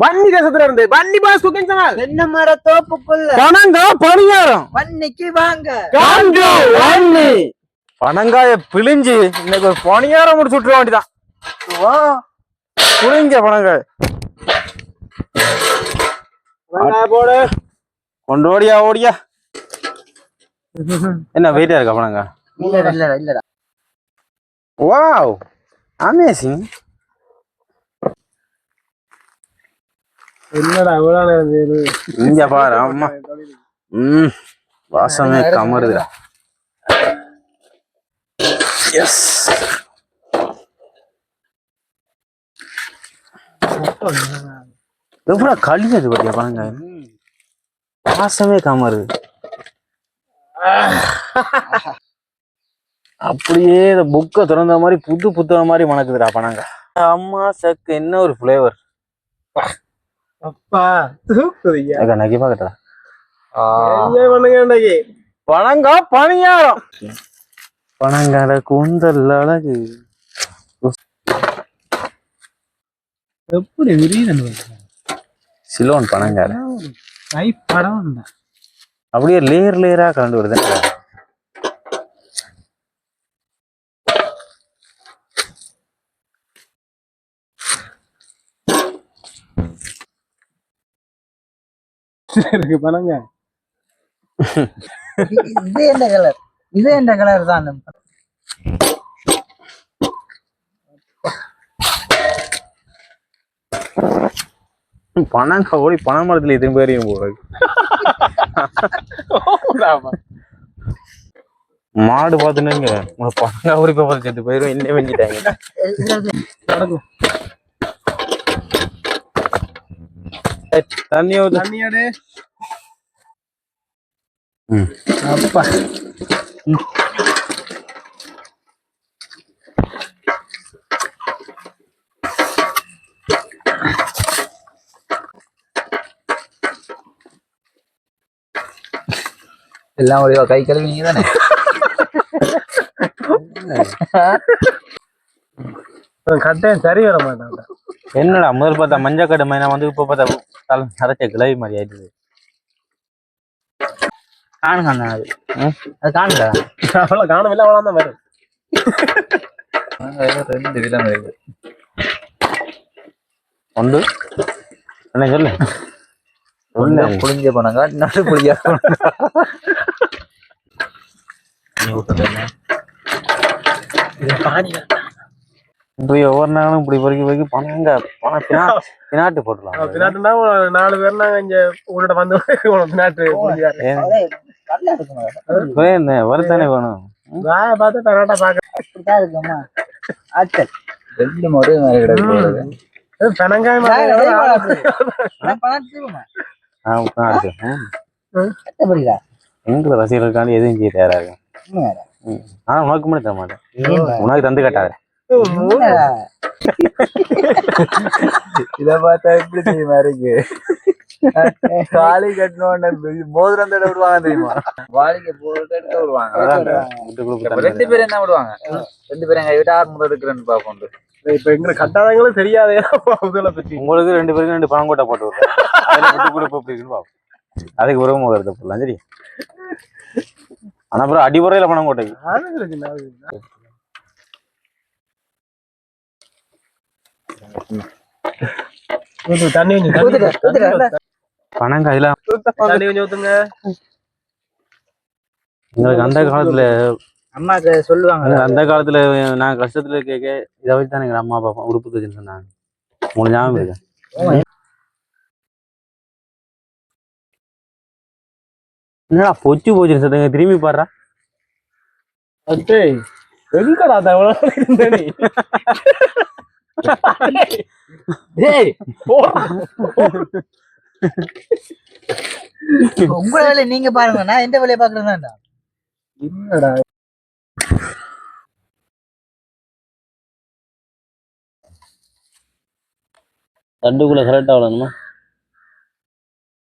வன்னி தேசத்துல இருந்து Vanni pass cooking channel தென்னை மர தோப்புக்குள்ள பனங்காய் பணியாரம் வன்னிக்கு வாங்க காஞ்சு வன்னி பனங்காய பிழிஞ்சு இன்னைக்கு ஒரு பணியாரம் முடிச்சு விட்டுற வேண்டியதான். புளிஞ்ச பனங்காய் போடு கொண்டு ஓடியா ஓடியா. என்ன வெயிட்டா இருக்கா பனங்காய்? இல்லடா வாவ் அமேசிங். என்னடா இவ்வளவு இங்க பாரு. அம்மா வாசமே கமருதுடா. எஸ் எவ்வளவு கழிஞ்சது பாத்தியா பனங்காய்? வாசமே கமருது. அப்படியே புக்கை திறந்த மாதிரி புது புத்தகம் மாதிரி மணக்குதுடா பனங்காய். அம்மா சக்கு என்ன ஒரு ஃபிளேவர். அப்பா நகி பாக்கட்டா பனங்காய் பணியாரம். பனங்கால கூந்தல் அழகு எப்படி விரியுது. சிலோன் பனங்கால படம் அப்படியே லேயர் லேயரா கலந்து வருது. இருக்கு பனங்காய். இது என்ன கலர் தான். பனங்காய் ஓடி பனை மரத்துல எத்தனை பேரையும் போறது. மாடு பாத்துனுங்க பனங்காய் ஓடி போய் பார்த்து போயிரும். என்ன வெஞ்சிட்டாங்க தண்ணியோடு தண்ணியோடு. அப்பா எல்லாம் ஒரு கை கழுவி நீங்க தானே. கட்டையும் சரி வர மாட்டாங்க. என்னடா முதல் பார்த்தா மஞ்சள் கடை மைனா வந்து இப்ப பார்த்தா அரைச்ச கிளவி மாதிரி ஆயிடுது. காணுங்க அது காணுடா. அவ்வளவு காணவில்லை அவ்வளவு தான் வரும். 2 விதம் இருக்கு. ஒன்று என்ன சொல்லு. புளிஞ்ச போனாங்க நடு புளியா இப்படி ஒவ்வொரு நாளும் இப்படி பொறுக்கி பணங்க பினாட்டு போட்டுலாம். பினாட்டுனா 4 பேர் நாங்க இங்க உங்களோட வந்து பினாட்டு வருத்தானே வேணும். பார்த்து பரோட்டா பாக்க இருக்குமா ஆச்சல் 2 முறை பெனங்காய் எங்களை ரசிகர்களுக்காண்டி எதுவும் செய்ய தயாரா இருக்கும். ஆனா உனக்கு மட்டும் தர மாட்டேன். உனக்கு தந்து கட்டாத. இத பார்த்தா எப்படி தெரியுமா இருக்கு. வாளி கட்டணும் மோதிரம் தட விடுவாங்க தெரியுமா. வாளிக்கு போட்டு விடுவாங்க. 2 பேரும் என்ன விடுவாங்க. 2 பேரும் எங்க வீட்டு 6 முறை எடுக்கிறேன்னு பாப்போம். இப்ப எங்க கட்டாதங்களும் தெரியாதே. உங்களுக்கு 2 பேருக்கு 2 பணம் கோட்டை போட்டு விடுறேன். அதுக்கு உறவு வருது போடலாம். சரி ஆனா அப்புறம் அடிமுறையில பணம் கோட்டை தண்ணி பணம் கையில ஊத்துங்க. எங்களுக்கு அந்த காலத்துல அம்மாக்கு சொல்லுவாங்க. அந்த காலத்துல நான் கஷ்டத்துல கேட்க இதை வச்சு தான் எங்க அம்மா அப்பா உடுப்பு தச்சுன்னு சொன்னாங்க. உங்களுக்கு ஞாபகம் இருக்கு? என்னடா பொச்சு போச்சு சொல்லுங்க. திரும்பி பாடுறா. உங்க வேலையை நீங்க பாருங்க. நான் எந்த வேலையை பாக்குறேன்டா. என்னடா தண்டுக்குள்ள கரெக்டா வளரணுமா?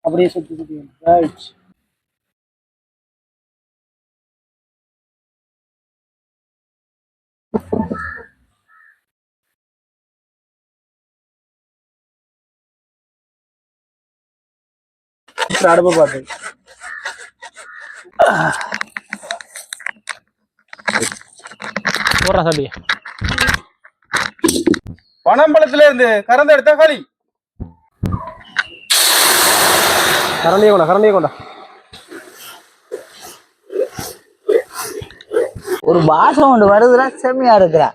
அப்படியே சுத்தி அடுப்பை பார்த்து போடுறா சாப்பி. பனம்பழத்துல இருந்து கறந்து எடுத்தா களி. கரண்டியை கொண்டா. ஒரு வாசம் ஒன்று வருதுன்னா செம்மையா இருக்கிறா.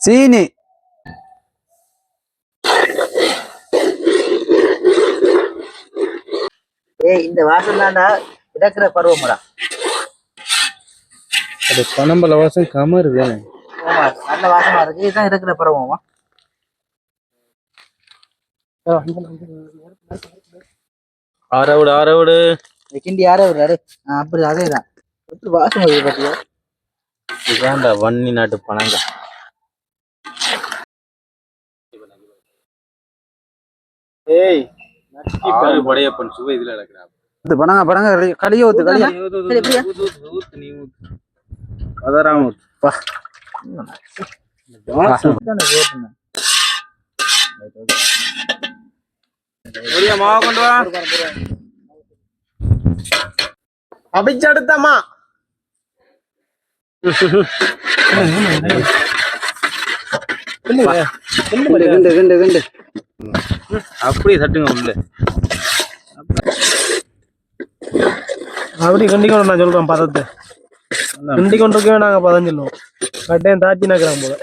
சீனி இந்த வாசம் தான்டா இறக்குற பருவமுடா. அது பனம்பழ வாசம் கமருது. நல்ல வாசமா இருக்கு. இதுதான் இறக்குற பருவமா. ஆறவிடு கிண்டி யாரோ விடுறாரு. அப்படி அதேதான் வாசம் வருது பாத்தியா. இதாண்டா வன்னி நாட்டு பனங்க. ஏய் படையப்பன் சுவை இதுல நடக்கிறா. பனங்க கலிய ஊத்து கலியா. நீ கதராம மாவு கொண்டு வா. அபிச்சடுத்தம்மா அப்படியே தட்டுங்க உள்ள. அப்படி கிண்டி கொண்டு நான் சொல்றேன் பதத்தை. கிண்டி கொண்டிருக்கவே நாங்க பதம் சொல்லுவோம். கட்டையும் தாச்சி நக்கிறான் போல.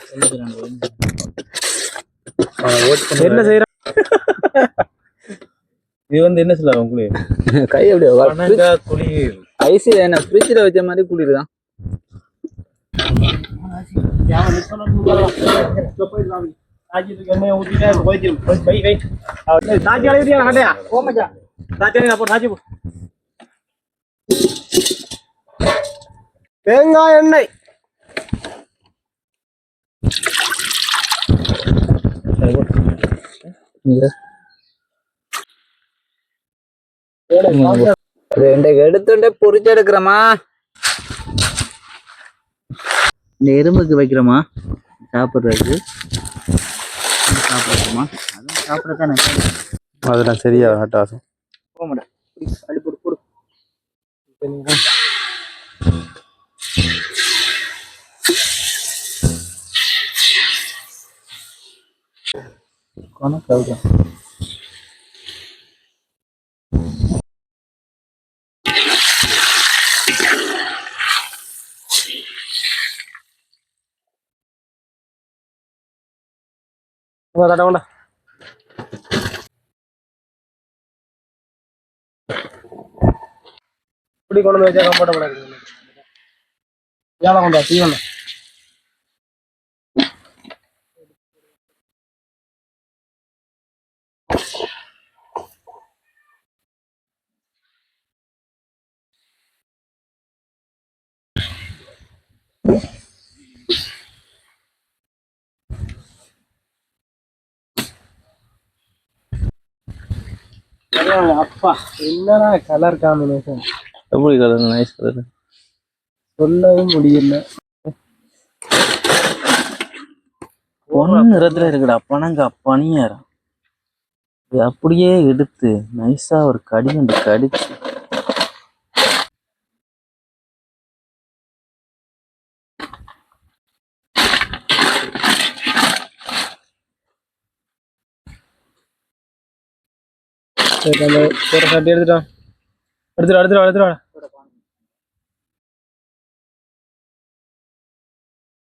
என்ன செய்யறான் இது என்ன சொல்ல உங்களுக்கு கை அப்படியே குளிர் ஐஸ் என்ன ஃப்ரிட்ஜில் வச்ச மாதிரி குளிர்தான். தேங்காய் எண்ணெய் எடுத்துட்டே பொறிச்சு எடுக்கிறோமா. இந்த எறும்புக்கு வைக்கிறோமா சாப்பிட்றதுக்கு. சாப்பிடுறோமா அதுவும் சாப்பிடத்தானே. அதெல்லாம் சரியா ஹட்டாசம் போமாடா அடி போடு போடு. கணக்கு தடவண்டா. இப்படி கொண்டு வந்து வச்சா கம்ஃபர்டபுளா இருக்கு. ஏழை கொண்டா தீவனம். அப்பா என்னடா கலர் காம்பினேஷன். எப்படி கலர் நைஸ் கலர் சொல்லவும் முடியல. பொண்ணு நிறத்துல இருக்குடா பனங்க பனியாரம். இது அப்படியே எடுத்து நைஸா ஒரு கடிந்து கடிச்சு எடுத்துட்டான். எடுத்துடா.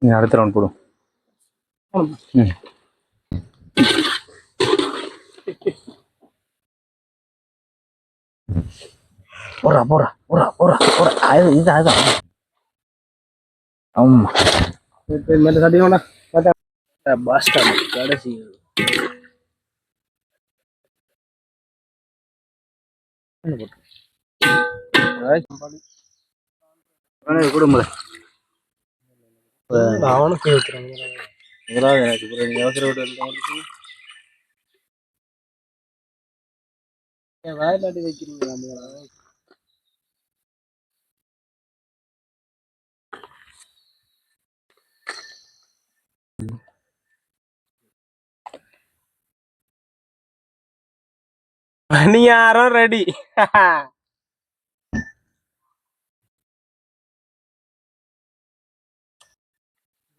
நீ அடுத்த ரவுண்ட் போடும். இதுதான் ஆமா. மேல சட்டினோட பஸ் ஸ்டாண்ட் கடைசி குடும்பம் அவனுக்கு ஊத்துறாங்க. எனக்கு அவசர வயலாட்டி வைக்கிறீங்களா? பணியாரம் ரெடி.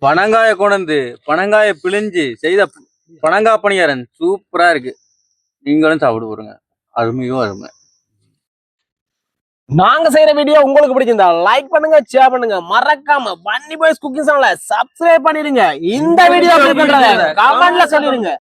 பனங்காய கொண்டு பனங்காய பிழிஞ்சு செய்த பனங்காய் பணியாரன் சூப்பரா இருக்கு. நீங்களும் சாப்பிட்டு போருங்க, அருமையோ அருமை. நாங்க செய்யற வீடியோ உங்களுக்கு பிடிச்சிருந்தா லைக் பண்ணுங்க, ஷேர் பண்ணுங்க, மறக்காம பன்னி பாய்ஸ் குக்கிங் சேனலை சப்ஸ்கிரைப் பண்ணிடுங்க. இந்த வீடியோ கமெண்ட்ல சொல்லிடுங்க.